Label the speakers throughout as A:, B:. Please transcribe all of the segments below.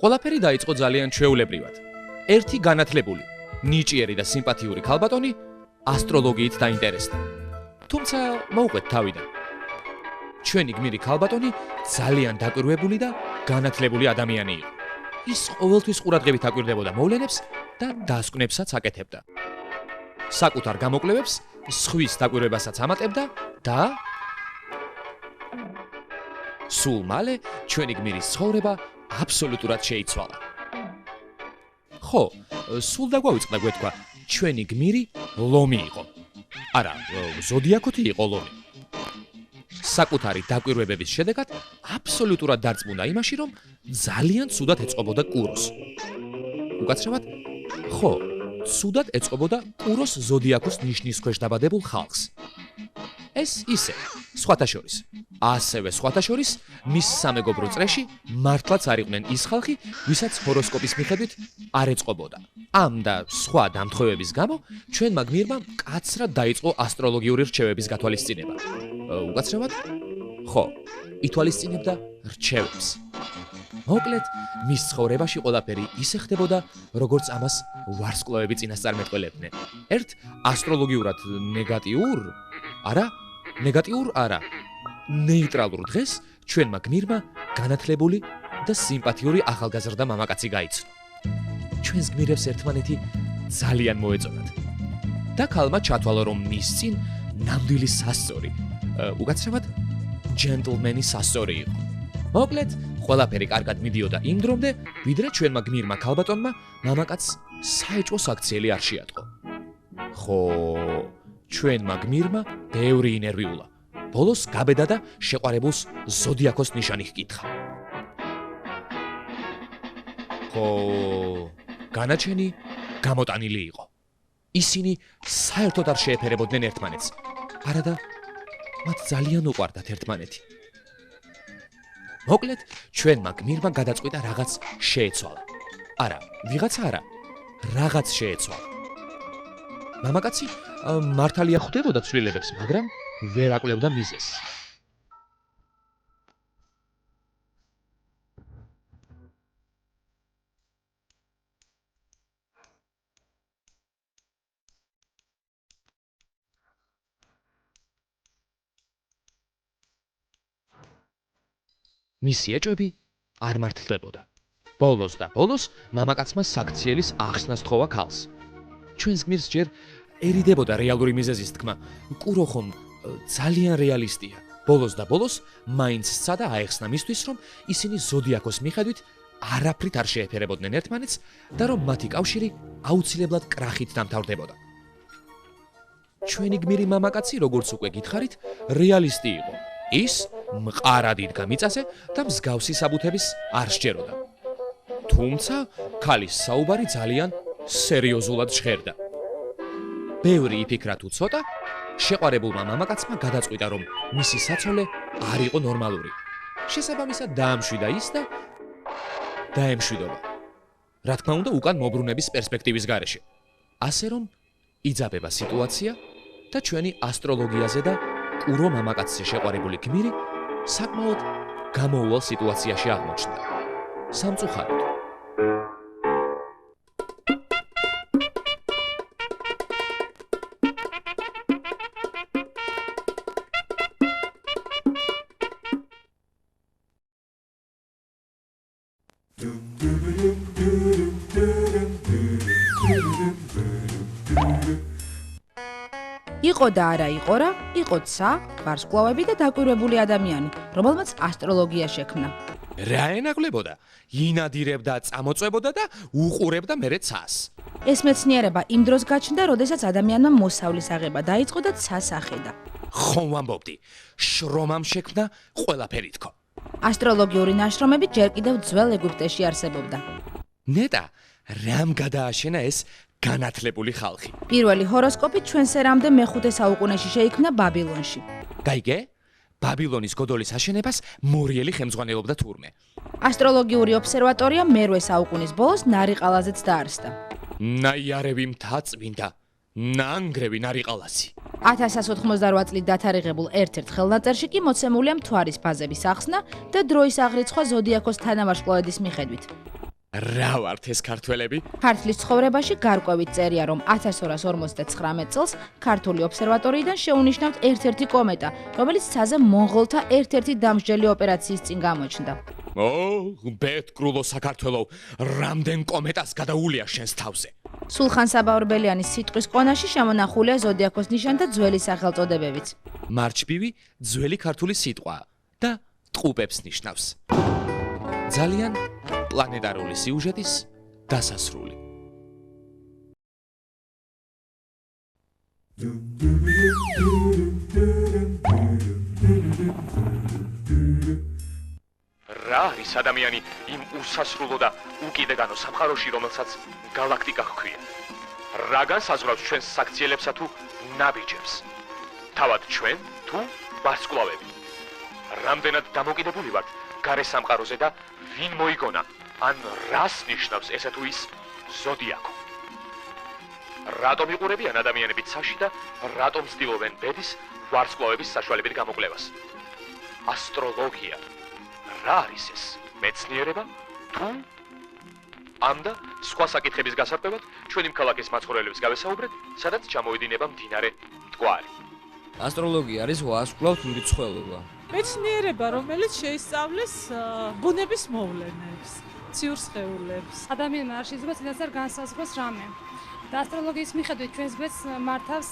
A: ყველაფერი დაიწყო ძალიან ჩვეულებრივად. ერთი განათლებული, ნიჭიერი და სიმპათიური ქალბატონი ასტროლოგიით დაინტერესდა. თუმცა მოუყვეთ თავიდან. ჩვენი გმირი ქალბატონი ძალიან დაკვირვებული და განათლებული ადამიანი იყო. ის ყოველთვის ყურადღებით აკვირდებოდა მოვლენებს და დასკვნებსაც აკეთებდა. საკუთარ გამოკვლევებს სხვის დაკვირვებასაც ამატებდა და სულ მალე ჩვენი გმირის ცხოვრება აბსოლუტურად შეიცვალა. ხო, სულ დაგვავიწყდა გვეთქვა, ჩვენი გმირი ლომი იყო. არა, ზოდიაქოთი იყო ლომი. საკუთარი დაკვირვებების შედეგად აბსოლუტურად დარწმუნდა იმაში, რომ ძალიან ცუდად ეწყობოდა კუროს. უკაცრავად, ხო, ცუდად ეწყობოდა კუროს ზოდიაქოს ნიშნის ქვეშ დაბადებულ ხალხს. ეს ისე, სხვათა შორის, ასევე სხვათა შორის, მის სამეგობრო წრეში მართლაც არ იყვნენ ის ხალხი, ვისაც ჰოროსკოპის მიხედვით არ ეწყობოდა. ამ და სხვა დამთხოვების გამო ჩვენმა გმირმა მკაცრად დაიწყო ასტროლოგიური რჩევების გათვალისწინება. უკაცრავად, ხო, ითვალისწინებდა რჩევებს. მოკლედ, მის ცხოვრებაში ყველაფერი ისე ხდებოდა, როგორც ამას ვარსკვლავები წინასწარმეტყველებდნენ. ერთ ასტროლოგიურად ნეგატიურ არა, ნეიტრალურ დღეს ჩვენმა გმირმა განათლებული და სიმპათიური ახალგაზრდა მამაკაცი გაიცნო. ჩვენს გმირებს ერთმანეთი ძალიან მოეწონათ. და ქალმა ჩათვალა, რომ მის წინ ნამდვილი სასწორი, უკაცრავად, ჯენტლმენი სასწორი იყო. მოკლედ, ყველაფერი კარგად მიდიოდა იმ დრომდე, ვიდრე ჩვენმა გმირმა ქალბატონმა მამაკაცს საეჭვო საქციელი არ შეატყო. ხო, ჩვენმა გმირმა ბევრი ინერვიულა. ბოლოს გაბედა და შეყვარებულს ზოდიაქოს ნიშანი ჰკითხა. ხო, განაჩენი გამოტანილი იყო. ისინი საერთოდ არ შეეფერებოდნენ ერთმანეთს. არადა მათ ძალიან უყვარდათ ერთმანეთი. მოკლედ, ჩვენმა გმირმა გადაწყვიტა რაღაც შეეცვალა. არა, ვიღაცა არა, რაღაც შეეცვალა. მამაკაცი მართალია ხვდებოდა ცვლილებებს, მაგრამ ვერ აკვლევდა მიზეზს. მისი ეჭვები არ მართლდებოდა. ბოლოს და ბოლოს მამაკაცმა საქციელის ახსნა სთხოვა ქალს. ჩვენს გმირს ჯერ ერიდებოდა რეალური მიზეზის თქმა, კურო ხომ ძალიან რეალისტია. ბოლოს და ბოლოს მაინც სცადა აეხსნა მისთვის, რომ ისინი ზოდიაქოს მიხედვით არაფრით არ შეეფერებოდნენ ერთმანეთს და რომ მათი კავშირი აუცილებლად კრახით დამთავრდებოდა. ჩვენი გმირი მამაკაცი, როგორც უკვე გითხარით, რეალისტი იყო. ის მყარად იდგა მიწაზე და მსგავსი საბუთების არ სჯეროდა. თუმცა ქალის საუბარი ძალიან სერიოზულად ჟღერდა. ბევრი იფიქრა თუ ცოტა, შეყვარებულმა მამაკაცმა გადაწყვიტა, რომ მისი საცოლე არ იყო ნორმალური. შესაბამისად დაამშვიდა ის და დაემშვიდობა. რა თქმა უნდა, უკან მობრუნების პერსპექტივის გარეშე. ასე რომ იძაბება სიტუაცია და ჩვენი ასტროლოგიაზე და კურო მამაკაცზე შეყვარებული გმირი საკმაოდ გამოუვალ სიტუაციაში აღმოჩნდა. სამწუხაროდ.
B: იყო და არა იყო რა, იყო ცა, ვარსკვლავები და დაკვირვებული ადამიანი, რომელმაც ასტროლოგია შექმნა.
A: რა ენაკლებოდა? ინადირებდა, წამოწვებოდა და უყურებდა მერე ცას.
B: ეს მეცნიერება იმ დროს გაჩნდა, როდესაც ადამიანმა მოსავლის აღება დაიწყო და ცას ახედა.
A: ხომ ვამბობდი, შრომამ შექმნა ყველაფერი თქო.
B: ასტროლოგიური ნაშრომები ჯერ კიდევ ძველ ეგვიპტეში არსებობდა.
A: ნეტა, რამ გადააშენა ეს განათლებული ხალხი?
B: პირველი ჰოროსკოპი ჩვენს ერამდე მე-5 საუკუნეში შეიქმნა ბაბილონში.
A: გაიგე? ბაბილონის გოდოლის აშენებას მორიელი ხელმძღვანელობდა თურმე.
B: ასტროლოგიური ობსერვატორია მე-8 საუკუნის ბოლოს ნარიყალაზეც დაარსდა.
A: ნაიარევი მთაწმინდა, ნანგრევი ნარიყალაზი.
B: 1188 წლით დათარიღებულ ერთ-ერთ ხელნაწერში კი მოცემულია მთვარის ფაზების ახსნა და დროის აღრიცხვა ზოდიაქოს თანავარსკვლავედის მიხედვით.
A: რა ვართ ეს ქართველები?
B: ქართლის ცხოვრებაში გარკვევით წერია, რომ 1259 წელს ქართული ობსერვატორიიდან შეუნიშნავთ ერთ-ერთი კომეტა, რომელიც ცაზე მონღოლთა ერთ-ერთი დამსჯელი ოპერაციის წინ გამოჩნდა.
A: ბეთკრულო საქართველო, რამდენ კომეტას გადაულია შენს თავზე?
B: სულხან საბა-ორბელიანის სიტყვის ყონაში შემონახულია ზოდიაქოს ნიშანი და ძველი სახელწოდებებიც.
A: მარჩბივი ძველი ქართული სიტყვაა და ტყუპებს ნიშნავს. ძალიან პლანეტარული სიუჟეტის დასასრული.
C: რა არის ადამიანი იმ უსასრულო და უკიდეგანო სამყაროში, რომელსაც გალაქტიკა ჰქვია? რა განსაზღვრავს ჩვენს საქციელებსა თუ ნაბიჯებს? თავად ჩვენ თუ ვარსკვლავები? რამდენად დამოკიდებული ვართ გარე სამყაროზე და ვინ მოიგონა? ან რას ნიშნავს ესა თუ ის ზოდიაქო? რატომ იყურებიან ადამიანები ცაში და რატომ ცდილობენ ბედის ვარსკვლავების საშუალებით გამოკვლევას? ასტროლოგია. რა არის ეს? მეცნიერება? თუ ამ და სხვა საკითხების გასარკვევად ჩვენი ქალაქის მაცხოვრებლებს გავესაუბრეთ, სადაც ჩამოედინება მდინარე მტკვარი.
D: ასტროლოგია არის ვარსკვლავთ მრიცხველობა.
E: მეცნიერება, რომელიც შეისწავლის ბუნების მოვლენებს, ციურ სხეულებს.
F: ადამიანმა არ შეიძლება წინასწარ განსაზღვროს რამე. და ასტროლოგიის მიხედვით ჩვენს გვერდს მართავს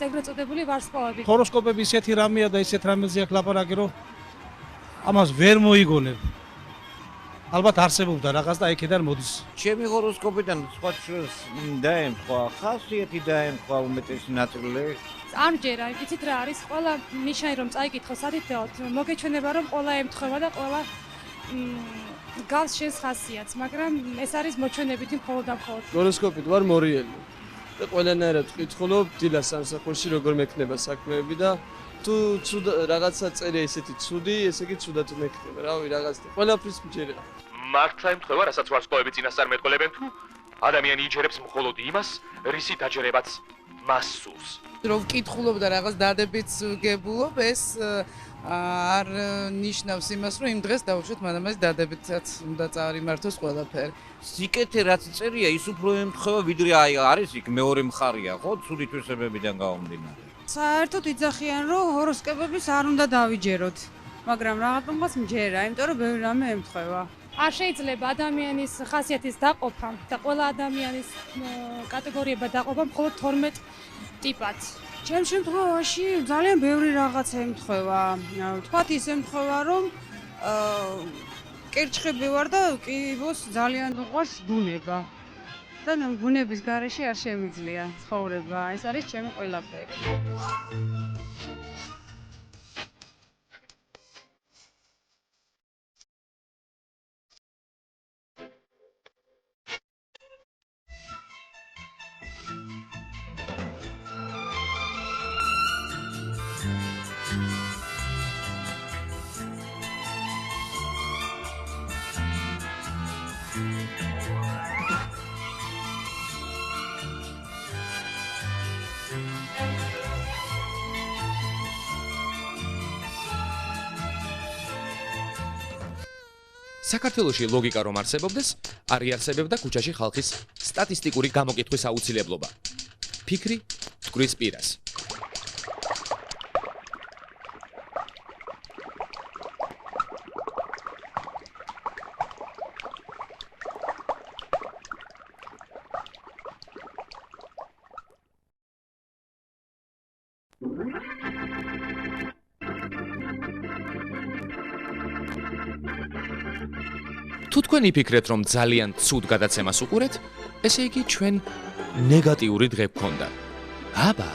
F: ეგრეთ წოდებული ვარსკვლავები.
G: ჰოროსკოპები ისეთი რამეა და ისეთ რამეზე აქვს ლაპარაკი, რომ ამას ვერ მოიგონებ. ალბათ არსებობდა რაღაც და იქიდან მოდის.
H: ჩემი ჰოროსკოპიდან სხვა შეს დაემთხვა, ხასიათი დაემთხვა უმეტესი ნაწილი.
F: ამჯერა, იცით რა არის? ყველა ნიშანი რომ წაიკითხო სადიდეოდ, მოგეჩვენება რომ ყველა ემთხვევა და ყველა გავს შენს ხასიათს, მაგრამ ეს არის მოჩვენებითი მხოლოდ და მხოლოდ.
I: ჰოროსკოპით ვარ მორიელი. და ყველანაირად ვკითხულობ დილას სამსახურში როგორ მექნება საქმეები და თუ რაღაცა წერია ისეთი ცუდი, ესე იგი ცუდად მექნება, რავი, რაღაც და ყველაფრის მჯერა.
C: მართლა ემთხვევა, რასაც ვარსკვლავები წინასწარ მეტყოლებენ თუ ადამიანი იჯერებს მხოლოდ იმას, რისი დაჯერებაც მას სურს.
J: რომ ვკითხულობ და რაღაც დადებიც გებულობ, ეს არ ნიშნავს იმას, რომ იმ დღეს დავუშვათ მანამაც დადებითაც უნდა წარიმართოს ყველაფერი.
H: სიკეთე რაც წერია, ის უფრო ემთხვევა, ვიდრე აი არის იქ მეორე მხარია, ხო, ცუდი თვისებებიდან გამომდინარე.
K: საერთოდ იძახიან, რომ ჰოროსკოპებს არ უნდა დავიჯეროთ, მაგრამ რაღაცნაირად მჯერა, იმიტომ რომ ბევრი რამე ემთხვევა.
F: არ შეიძლება ადამიანის ხასიათის დაყოფა და ყველა ადამიანის კატეგორიება დაყოფა მხოლოდ 12 ტიპად.
K: ჩემ შემთხვევაში ძალიან ბევრი რაღაცა ემთხვევა. თქვათ ის ემთხვევა, რომ კერჩხები ვარ და კიბოს ძალიან უყვარს ბუნება. და ბუნების გარეშე არ შემიძლია ცხოვრება. ეს არის ჩემი ყველაფერი.
A: საქართველოში ლოგიკა რომ არსებობდეს, არ იარსებებდა ქუჩაში ხალხის სტატისტიკური გამოკითხვის აუცილებლობა. ფიქრი მტკვრის პირას. თუ თქვენ იფიქრეთ, რომ ძალიან ცუდ გადაცემას უყურეთ, ესე იგი ჩვენ ნეგატიური დღე გქონდა. აბა